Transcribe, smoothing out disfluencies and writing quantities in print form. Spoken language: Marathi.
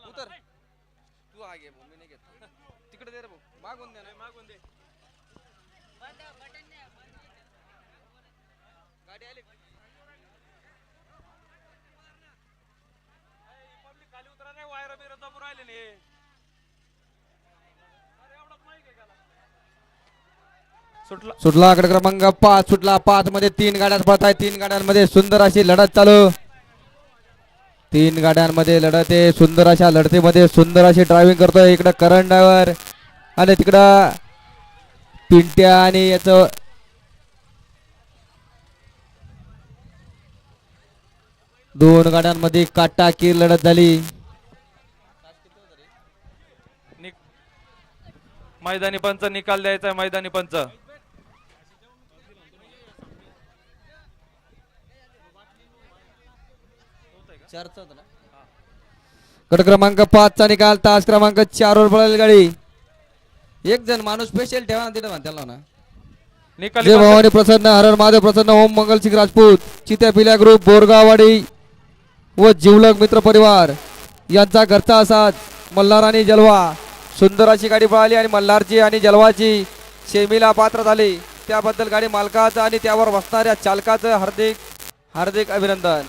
उतर तू आगे मी नाही घेत तिकडे दे रे भाऊ मागून दे ना मागून दे गाडी आली पब्लिक खाली उतरा नाही वायर बिर दबून राहिले नाही सुटला आकडे क्रमांक 5 सुटला 5 मध्ये 3 गाड्या पळत आहेत 3 गाड्यांमध्ये सुंदर अशी लढत चालू 3 गाड्यांमध्ये लढत आहे सुंदर अशा लढतीमध्ये सुंदर अशी ड्रायव्हिंग करतोय इकडे करण ड्रायव्हर आणि तिकडं पिंट्या आणि याचं दोन गाड्यांमध्ये काटाकीर लढत झाली मैदानी पंच निकाल द्यायचा मैदानी पंच गट क्रमांक 5 चा निकाल तास क्रमांक 4 वर पळाली गाडी एक जण माणूस स्पेशल ठेवा ना तिथे त्याला ना जय भवानी प्रसन्न हरर महादेव प्रसन्न ओम मंगल सिंग राजपूत चित्या पिल्या ग्रुप बोरगाववाडी व जिवलग मित्र परिवार यांचा घरचा असाच मल्हार आणि जलवा सुंदर अशी गाडी पळाली आणि मल्हारची आणि जलवाची सेमीला पात्र झाली त्याबद्दल गाडी मालकाचं आणि त्यावर बसणाऱ्या चालकाचं हार्दिक हार्दिक अभिनंदन.